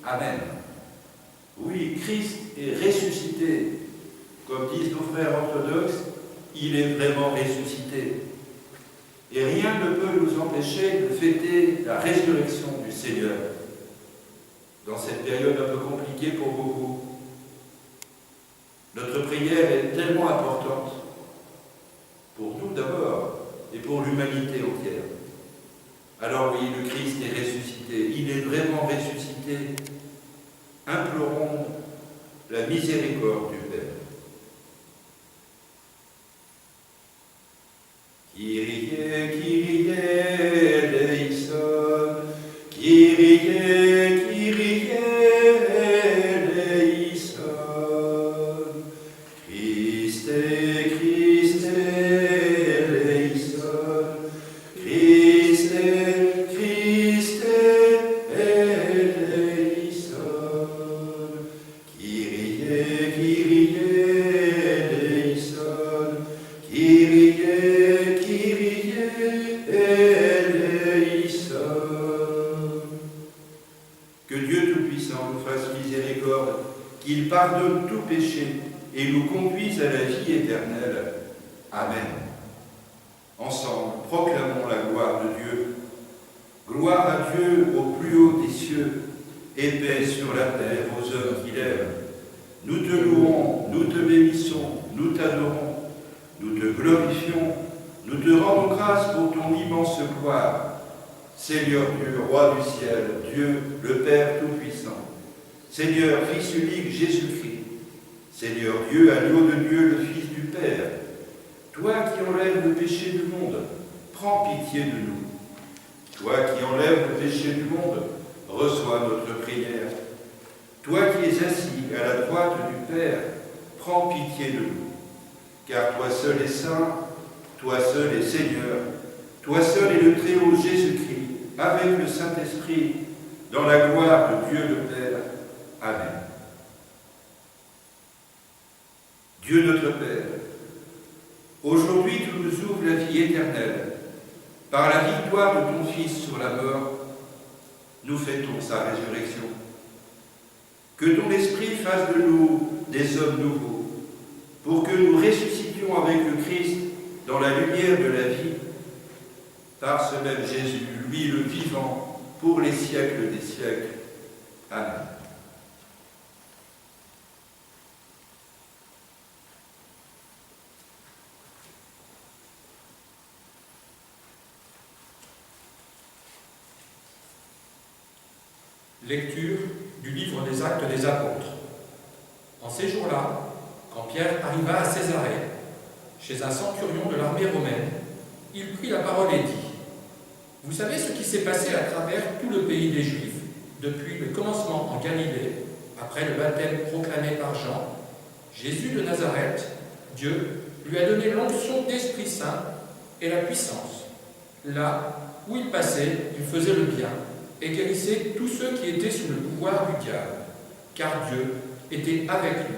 Amen. Oui, Christ est ressuscité. Comme disent nos frères orthodoxes, il est vraiment ressuscité. Et rien ne peut nous empêcher de fêter la résurrection du Seigneur. Dans cette période un peu compliquée pour beaucoup, notre prière est tellement importante, pour nous d'abord, et pour l'humanité entière. Alors oui, le Christ est ressuscité, il est vraiment ressuscité. Implorons la miséricorde du Père. Kyrie, Kyrie eleison, Kyrie, Kyrie eleison, Christe, Christe eleison, Christe, Christe eleison, Kyrie, Kyrie eleison, Kyrie, Kyrie eleison. Que Dieu Tout-Puissant nous fasse miséricorde, qu'il pardonne tout péché et nous conduise à la vie éternelle. Amen. Ensemble, proclamons la gloire de Dieu. Gloire à Dieu au plus haut des cieux, et paix sur la terre aux hommes qu'il aime. Nous te louons, nous te bénissons, nous t'adorons, nous te glorifions, nous te rendons grâce pour ton immense gloire. Seigneur Dieu, Roi du ciel, Dieu, le Père Tout-Puissant, Seigneur, Fils unique Jésus-Christ, Seigneur Dieu, agneau de Dieu, le Fils du Père, toi qui enlèves le péché du monde, prends pitié de nous. Toi qui enlèves le péché du monde, reçois notre prière. Toi qui es assis à la droite du Père, prends pitié de nous. Car toi seul est saint, toi seul est Seigneur, toi seul est le Très-Haut Jésus-Christ, avec le Saint-Esprit, dans la gloire de Dieu le Père. Amen. Dieu notre Père, aujourd'hui tu nous ouvres la vie éternelle. Par la victoire de ton Fils sur la mort, nous fêtons sa résurrection. Que ton Esprit fasse de nous des hommes nouveaux, pour que nous ressuscitions avec le Christ dans la lumière de la vie, par ce même Jésus, lui le vivant, pour les siècles des siècles. Amen. Lecture du livre des Actes des Apôtres. En ces jours-là, quand Pierre arriva à Césarée, chez un centurion de l'armée romaine, il prit la parole et dit : « Vous savez ce qui s'est passé à travers tout le pays des Juifs, depuis le commencement en Galilée, après le baptême proclamé par Jean. Jésus de Nazareth, Dieu lui a donné l'onction d'Esprit Saint et la puissance. Là où il passait, il faisait le bien et guérissait tous ceux qui étaient sous le pouvoir du diable, car Dieu était avec lui.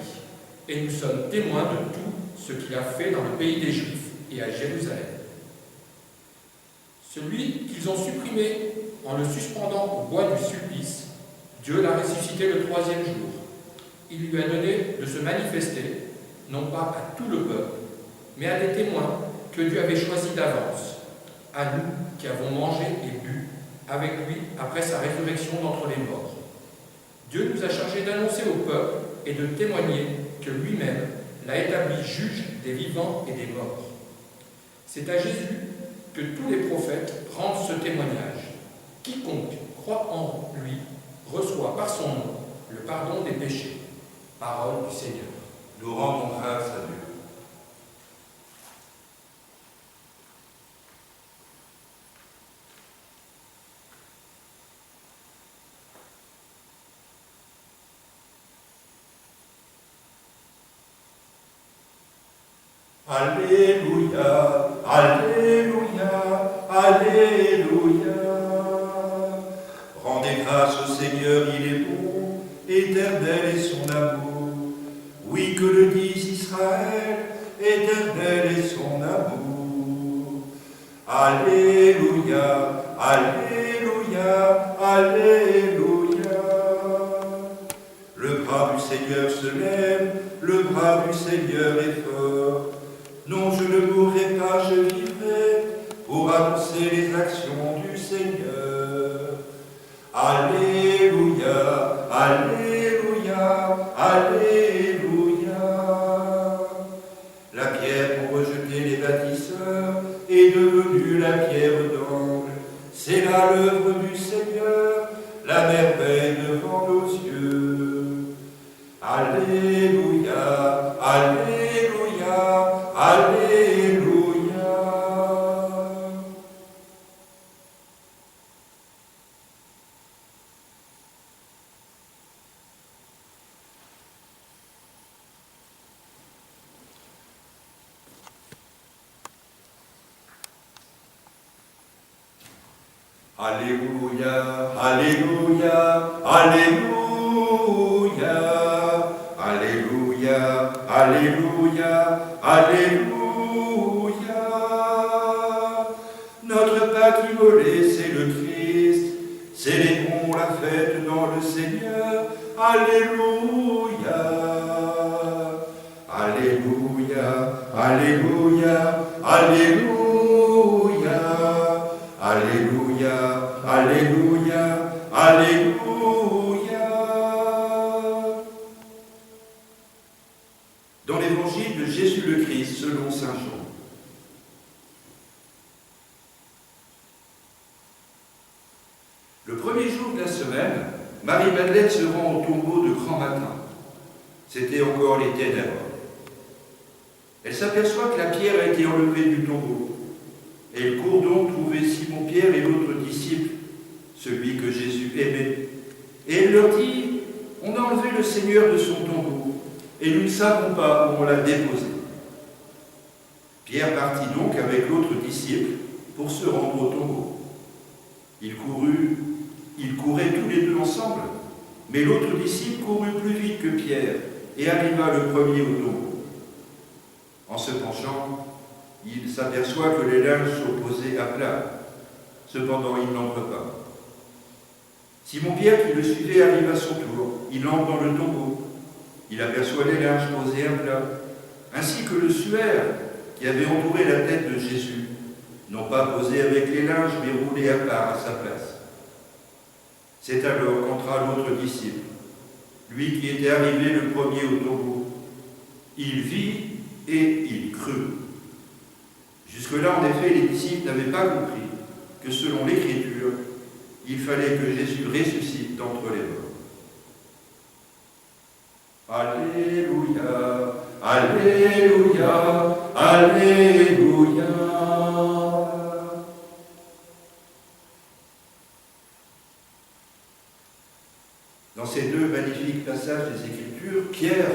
Et nous sommes témoins de tout ce qu'il a fait dans le pays des Juifs et à Jérusalem. Celui qu'ils ont supprimé en le suspendant au bois du supplice, Dieu l'a ressuscité le 3e jour. Il lui a donné de se manifester, non pas à tout le peuple, mais à des témoins que Dieu avait choisis d'avance, à nous qui avons mangé et bu avec lui après sa résurrection d'entre les morts. Dieu nous a chargés d'annoncer au peuple et de témoigner que lui-même l'a établi juge des vivants et des morts. C'est à Jésus que tous les prophètes rendent ce témoignage. Quiconque croit en lui reçoit par son nom le pardon des péchés. Parole du Seigneur. Nous rendons grâce à Dieu. Alléluia, Alléluia, Alléluia. Rendez grâce au Seigneur, il est bon, éternel est son amour. Oui, que le dise Israël, éternel est son amour. Alléluia, Alléluia, Alléluia. Seigneur se lève, le bras du Seigneur est fort. Non, je ne mourrai pas, je vivrai pour annoncer les actions du Seigneur. Alléluia, Alléluia, Alléluia. La pierre pour rejeter les bâtisseurs est devenue la pierre d'angle. C'est là l'œuvre du Seigneur, la merveille devant nos yeux. Alléluia, Alléluia, Alléluia. Alléluia, Alléluia, Alléluia, Alléluia, Alléluia, Alléluia. Notre Pâque immolé, c'est le Christ, célébrons la fête dans le Seigneur. Alléluia, Alléluia, Alléluia, Alléluia, Alléluia, Alléluia, Alléluia. Dans l'évangile de Jésus le Christ, selon saint Jean. Le premier jour de la semaine, Marie-Madeleine se rend au tombeau de grand matin. C'était encore les ténèbres. Elle s'aperçoit que la pierre a été enlevée du tombeau. Et elle court donc trouver Simon-Pierre et l'autre disciple, celui que Jésus aimait. Et elle leur dit, on a enlevé le Seigneur de son tombeau, et nous ne savons pas où on l'a déposé. Pierre partit donc avec l'autre disciple pour se rendre au tombeau. Ils couraient tous les deux ensemble, mais l'autre disciple courut plus vite que Pierre et arriva le premier au tombeau. En se penchant, il s'aperçoit que les linges sont posés à plat. Cependant, il n'entre pas. Simon-Pierre, qui le suivait, arrive à son tour. Il entre dans le tombeau. Il aperçoit les linges posés à plat, ainsi que le suaire qui avait entouré la tête de Jésus, non pas posé avec les linges, mais roulé à part à sa place. C'est alors qu'entra l'autre disciple, lui qui était arrivé le premier au tombeau. Il vit et il crut. Jusque-là, en effet, les disciples n'avaient pas compris que selon l'Écriture, il fallait que Jésus ressuscite d'entre les morts. Alléluia, Alléluia, Alléluia. Dans ces deux magnifiques passages des Écritures, Pierre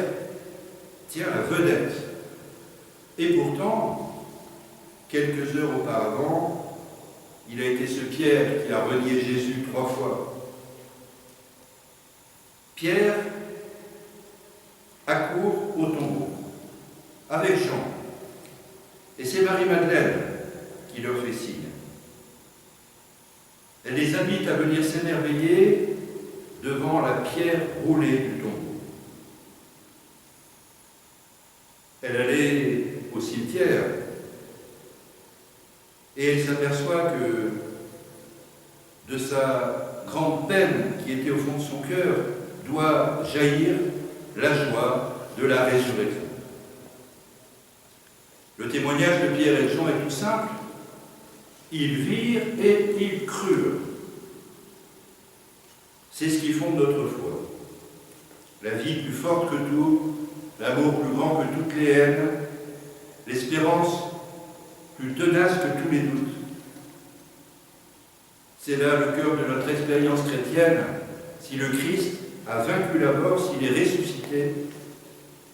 tient la vedette. Et pourtant, quelques heures auparavant, il a été ce Pierre qui a renié Jésus 3 fois. Pierre accourt au tombeau avec Jean. Et c'est Marie-Madeleine qui leur fait signe. Elle les invite à venir s'émerveiller devant la pierre roulée du tombeau. Elle allait au cimetière et elle s'aperçoit que de sa grande peine qui était au fond de son cœur doit jaillir la joie de la résurrection. Le témoignage de Pierre et de Jean est tout simple. Ils virent et ils crurent. C'est ce qui fonde notre foi. La vie plus forte que tout, l'amour plus grand que toutes les haines, l'espérance plus tenace que tous les doutes. C'est là le cœur de notre expérience chrétienne. Si le Christ a vaincu la mort, s'il est ressuscité,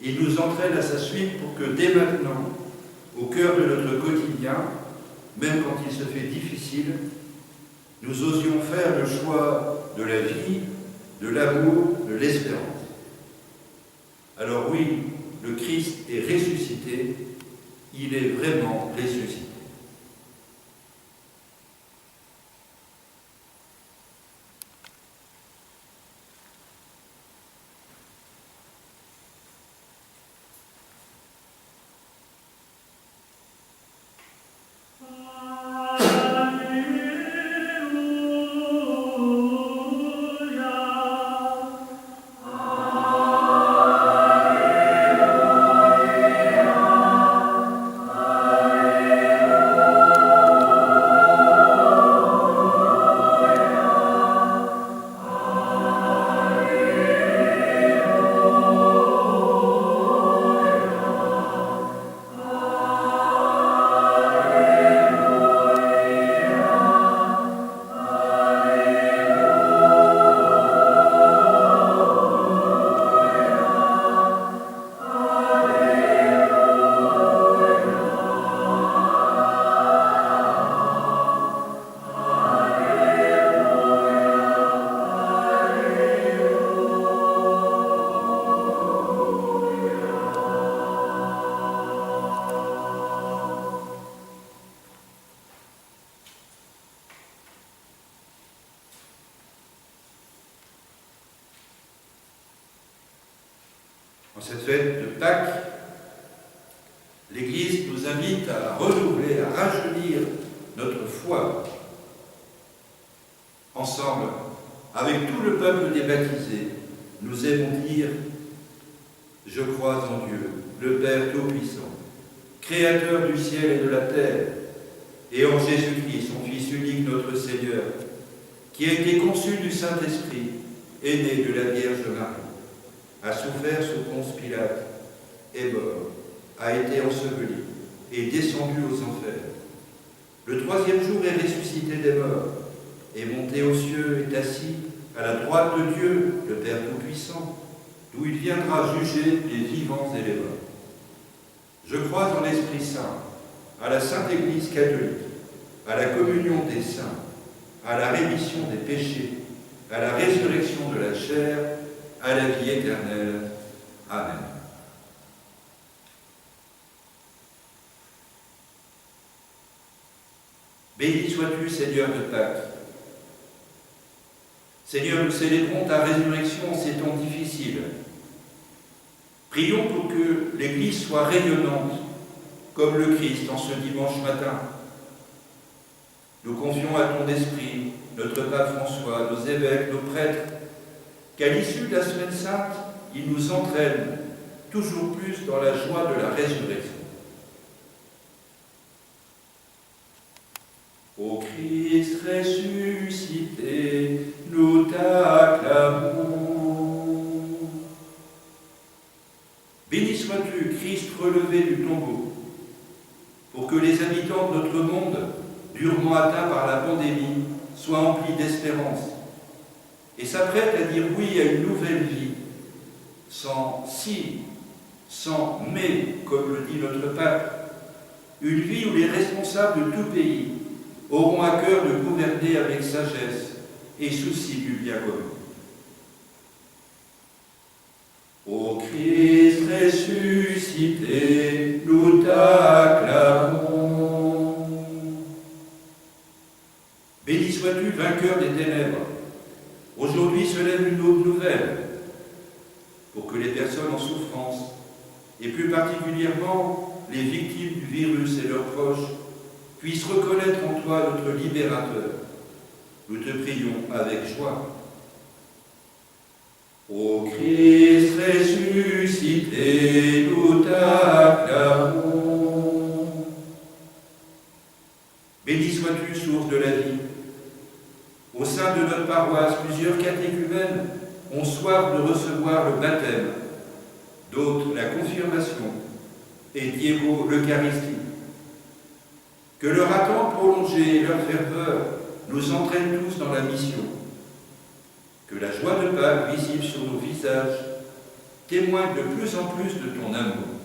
il nous entraîne à sa suite pour que dès maintenant, au cœur de notre quotidien, même quand il se fait difficile, nous osions faire le choix de la vie, de l'amour, de l'espérance. Alors oui, le Christ est ressuscité, il est vraiment ressuscité. En cette fête de Pâques, l'Église nous invite à renouveler, à rajeunir notre foi. Ensemble, avec tout le peuple des baptisés, nous aimons dire « Je crois en Dieu, le Père Tout-Puissant, Créateur du ciel et de la terre, et en Jésus-Christ, son Fils unique, notre Seigneur, qui a été conçu du Saint-Esprit, est né de la Vierge Marie, a souffert sous Ponce Pilate, est mort, a été enseveli et descendu aux enfers. Le troisième jour est ressuscité des morts, est monté aux cieux, est assis à la droite de Dieu, le Père Tout-Puissant, d'où il viendra juger les vivants et les morts. Je crois en l'Esprit Saint, à la Sainte Église catholique, à la communion des saints, à la rémission des péchés, à la résurrection de la chair, à la vie éternelle. Amen. Béni sois-tu, Seigneur de Pâques. Seigneur, nous célébrons ta résurrection en ces temps difficiles. Prions pour que l'Église soit rayonnante, comme le Christ en ce dimanche matin. Nous confions à ton esprit notre pape François, nos évêques, nos prêtres, qu'à l'issue de la Semaine Sainte, il nous entraîne toujours plus dans la joie de la résurrection. Ô Christ ressuscité, nous t'acclamons. Béni sois-tu, Christ relevé du tombeau, pour que les habitants de notre monde, durement atteints par la pandémie, soient emplis d'espérance et s'apprêtent à dire oui à une nouvelle vie, sans si, sans mais, comme le dit notre pape, une vie où les responsables de tout pays auront à cœur de gouverner avec sagesse et souci du bien commun. Ô Christ ressuscité, nous t'acclamons. Béni sois-tu, vainqueur des ténèbres. Aujourd'hui se lève une aube nouvelle pour que les personnes en souffrance, et plus particulièrement les victimes du virus et leurs proches, puissent reconnaître en toi notre libérateur. Nous te prions avec joie. Ô Christ ressuscité, nous t'acclamons. Béni sois-tu, source de la vie. Au sein de notre paroisse, plusieurs catéchumènes ont soif de recevoir le baptême, d'autres la confirmation et Diego l'Eucharistie. Que leur attente prolongée et leur ferveur nous entraînent tous dans la mission. Que la joie de Pâques visible sur nos visages témoigne de plus en plus de ton amour.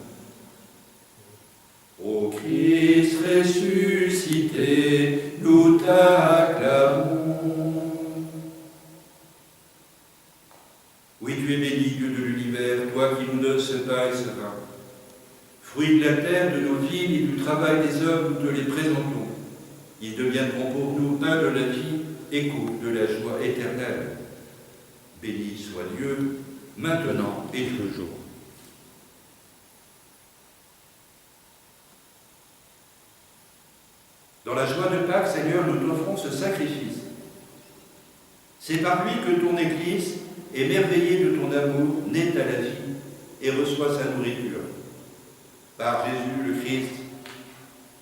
Ô Christ ressuscité, nous t'acclamons. Oui, tu es béni, Dieu de l'univers, toi qui nous donnes ce pain et ce vin. Fruits de la terre, de nos vignes et du travail des hommes, nous te les présentons. Ils deviendront pour nous pain de la vie et coupe de la joie éternelle. Béni soit Dieu, maintenant et toujours. Dans la joie de Pâques, Seigneur, nous t'offrons ce sacrifice. C'est par lui que ton Église, émerveillée de ton amour, naît à la vie et reçoit sa nourriture. Par Jésus le Christ,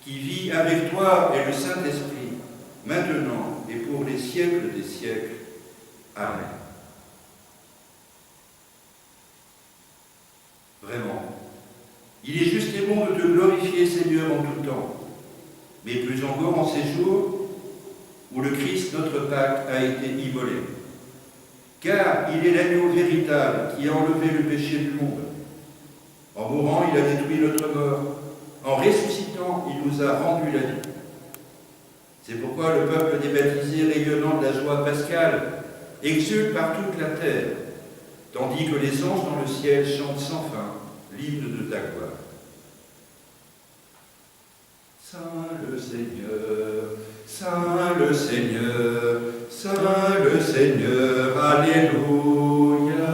qui vit avec toi et le Saint-Esprit, maintenant et pour les siècles des siècles. Amen. Vraiment, il est juste et bon de te glorifier, Seigneur, en tout temps, mais plus encore en ces jours où le Christ, notre Pâques, a été immolé. Car il est l'agneau véritable qui a enlevé le péché du monde. En mourant, il a détruit notre mort. En ressuscitant, il nous a rendu la vie. C'est pourquoi le peuple des baptisés, rayonnant de la joie pascale, exulte par toute la terre, tandis que les anges dans le ciel chantent sans fin l'hymne de ta gloire. Saint le Seigneur, Saint le Seigneur, Saint le Seigneur, Alléluia,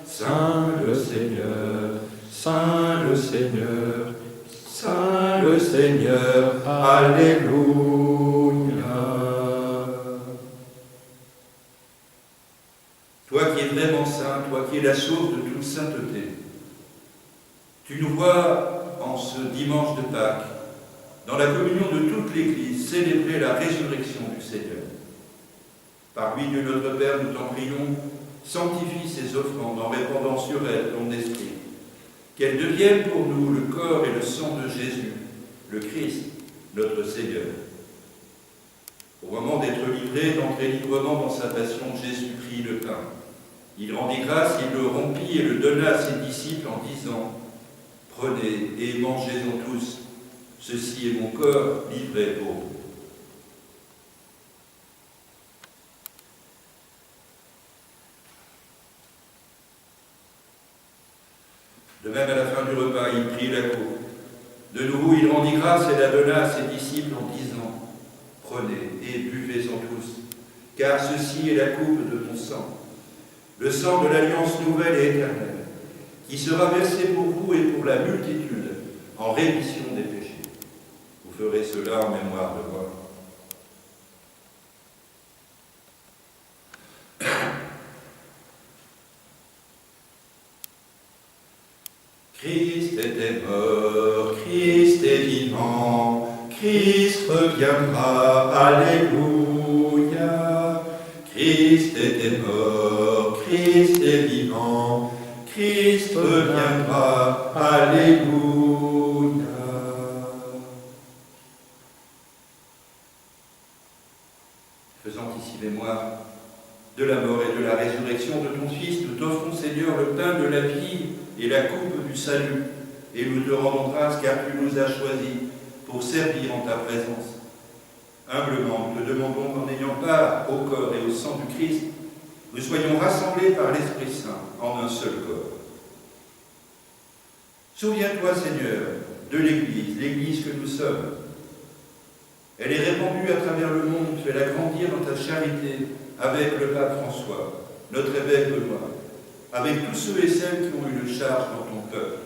Saint le Seigneur. Seigneur, Saint le Seigneur, Alléluia. Toi qui es vraiment saint, toi qui es la source de toute sainteté, tu nous vois en ce dimanche de Pâques, dans la communion de toute l'Église, célébrer la résurrection du Seigneur. Par lui, Dieu notre Père, nous t'en prions, sanctifie ces offrandes en répandant sur elles ton esprit, qu'elles deviennent pour nous le corps et le sang de Jésus, le Christ, notre Seigneur. Au moment d'être livré, d'entrer librement dans sa passion, Jésus prit le pain. Il rendit grâce, il le rompit et le donna à ses disciples en disant « Prenez et mangez-en tous, ceci est mon corps livré pour vous. » De même, à la fin du repas, il prit la coupe. De nouveau, il rendit grâce et la donna à ses disciples en disant « Prenez et buvez-en tous, car ceci est la coupe de mon sang, le sang de l'alliance nouvelle et éternelle, qui sera versé pour vous et pour la multitude en rémission des péchés. Vous ferez cela en mémoire de moi. » Christ était mort, Christ est vivant, Christ reviendra, Alléluia. Christ était mort, Christ est vivant, Christ reviendra, Alléluia. Faisant ici mémoire de la mort et de la résurrection de ton Fils, nous t'offrons, Seigneur, le pain de la vie et la coupe du salut, et nous te rendons grâce car tu nous as choisis pour servir en ta présence. Humblement, nous te demandons qu'en ayant part au corps et au sang du Christ, nous soyons rassemblés par l'Esprit Saint en un seul corps. Souviens-toi, Seigneur, de l'Église, l'Église que nous sommes. Elle est répandue à travers le monde, fais-la grandir dans ta charité avec le pape François, notre évêque Benoît, avec tous ceux et celles qui ont une charge dans ton peuple.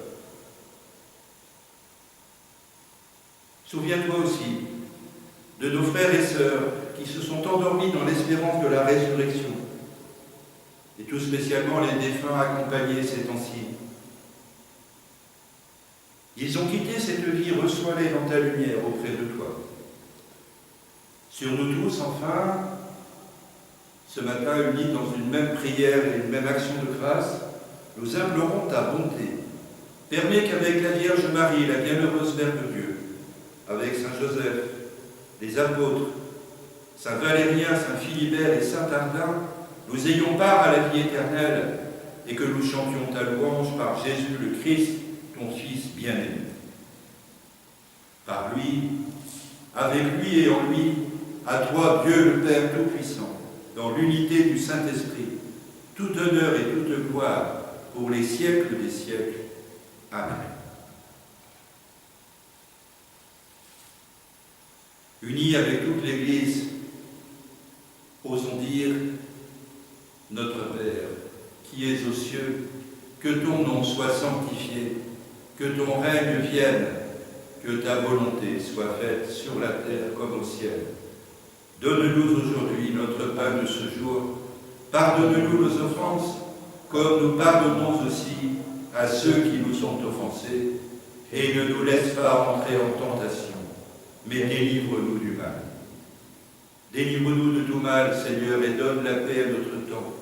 Souviens-toi aussi de nos frères et sœurs qui se sont endormis dans l'espérance de la résurrection, et tout spécialement les défunts accompagnés ces temps-ci. Ils ont quitté cette vie, reçois-les dans ta lumière auprès de toi. Sur nous tous, enfin, ce matin, unis dans une même prière et une même action de grâce, nous implorons ta bonté. Permets qu'avec la Vierge Marie, la bienheureuse Mère de Dieu, avec Saint Joseph, les apôtres, Saint Valérien, Saint Philibert et Saint Ardin, nous ayons part à la vie éternelle et que nous chantions ta louange par Jésus le Christ, ton Fils bien-aimé. Par lui, avec lui et en lui, à toi, Dieu le Père Tout-Puissant, dans l'unité du Saint-Esprit, tout honneur et toute gloire pour les siècles des siècles. Amen. Unis avec toute l'Église, osons dire, notre Père, qui es aux cieux, que ton nom soit sanctifié, que ton règne vienne, que ta volonté soit faite sur la terre comme au ciel. Donne-nous aujourd'hui notre pain de ce jour. Pardonne-nous nos offenses, comme nous pardonnons aussi à ceux qui nous ont offensés. Et ne nous laisse pas entrer en tentation, mais délivre-nous du mal. Délivre-nous de tout mal, Seigneur, et donne la paix à notre temps.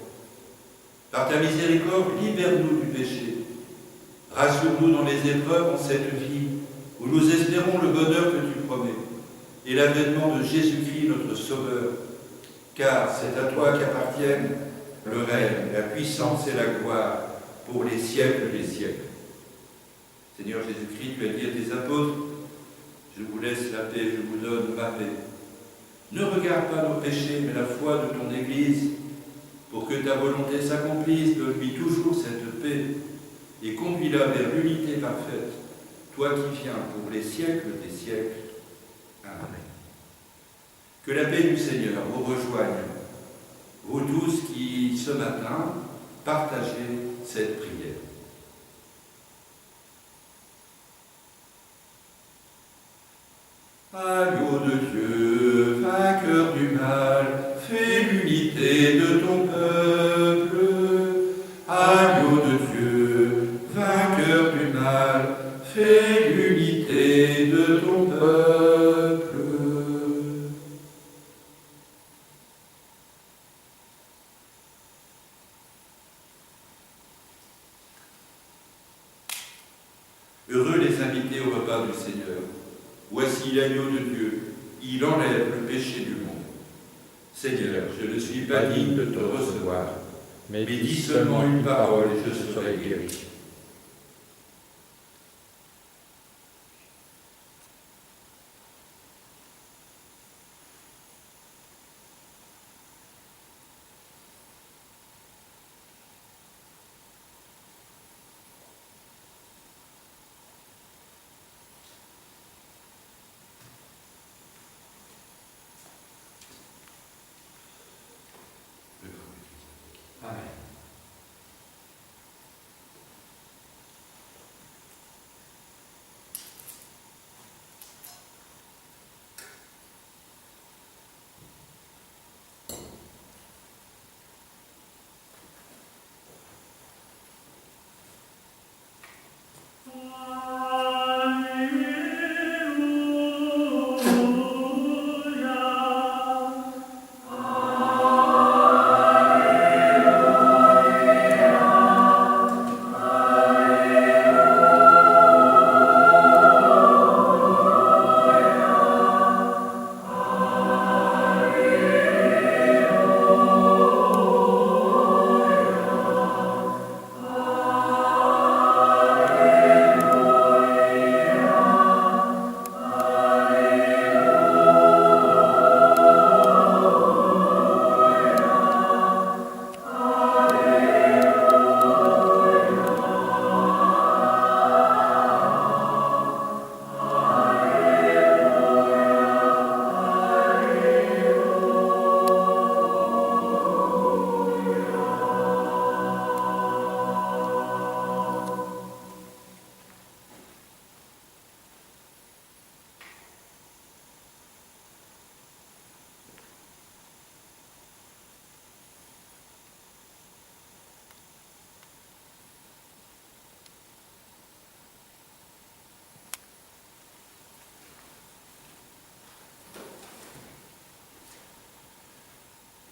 Par ta miséricorde, libère-nous du péché. Rassure-nous dans les épreuves en cette vie, où nous espérons le bonheur que tu promets, et l'avènement de Jésus-Christ, notre Sauveur, car c'est à toi qu'appartiennent le règne, la puissance et la gloire pour les siècles des siècles. Seigneur Jésus-Christ, tu as dit à tes apôtres, je vous laisse la paix, je vous donne ma paix. Ne regarde pas nos péchés, mais la foi de ton Église, pour que ta volonté s'accomplisse, donne-lui toujours cette paix et conduis-la vers l'unité parfaite, toi qui viens pour les siècles des siècles. Amen. Que la paix du Seigneur vous rejoigne, vous tous qui, ce matin, partagez cette prière. Agneau de Dieu, vainqueur du mal, fais l'unité de ton peuple. Agneau de Dieu, vainqueur du mal, fais l'unité de ton peuple. Heureux les invités au repas du Seigneur. Voici l'agneau de Dieu, il enlève le péché du monde. Seigneur, je ne suis pas digne de te recevoir, mais dis seulement une parole et je serai guéri. Amen.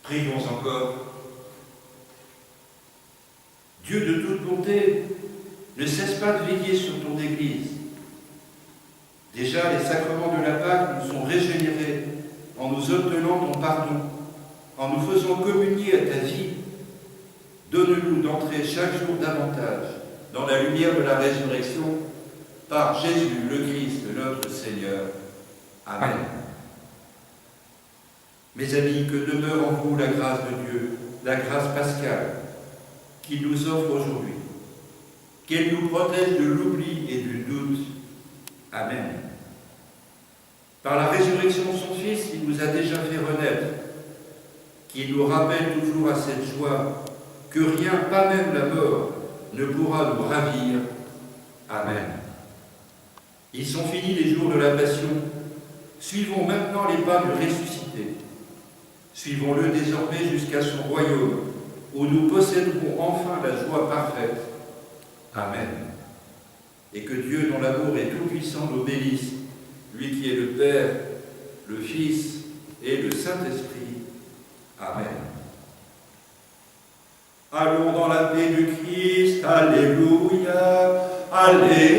Prions encore. Dieu de toute bonté, ne cesse pas de veiller sur ton Église. Déjà, les sacrements de la Pâque nous sont régénérés en nous obtenant ton pardon, en nous faisant communier à ta vie. Donne-nous d'entrer chaque jour davantage dans la lumière de la résurrection par Jésus le Christ, notre Seigneur. Amen. Mes amis, que demeure en vous la grâce de Dieu, la grâce pascale, qu'il nous offre aujourd'hui. Qu'elle nous protège de l'oubli et du doute. Amen. Par la résurrection de son Fils, il nous a déjà fait renaître, qu'il nous rappelle toujours à cette joie que rien, pas même la mort, ne pourra nous ravir. Amen. Ils sont finis les jours de la Passion. Suivons maintenant les pas du ressuscité. Suivons-le désormais jusqu'à son royaume, où nous posséderons enfin la joie parfaite. Amen. Et que Dieu, dont l'amour est tout-puissant, nous bénisse, lui qui est le Père, le Fils et le Saint-Esprit. Amen. Allons dans la paix du Christ. Alléluia. Alléluia.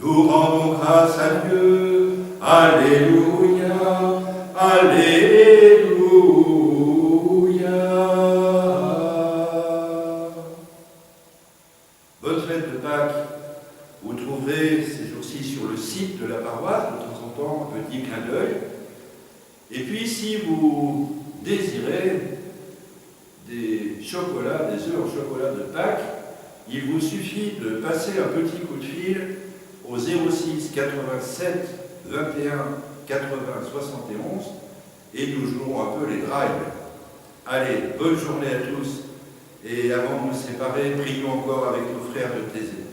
Nous rendons grâce à Dieu. Alléluia, Alléluia. Bonne fête de Pâques. Vous trouverez ces jours-ci sur le site de la paroisse, de temps en temps, un petit clin d'œil. Et puis, si vous désirez des chocolats, des œufs au chocolat de Pâques, il vous suffit de passer un petit coup de fil au 06 87 21 80 71 et nous jouerons un peu les drives. Allez, bonne journée à tous et avant de nous séparer, prions encore avec nos frères de Thésée.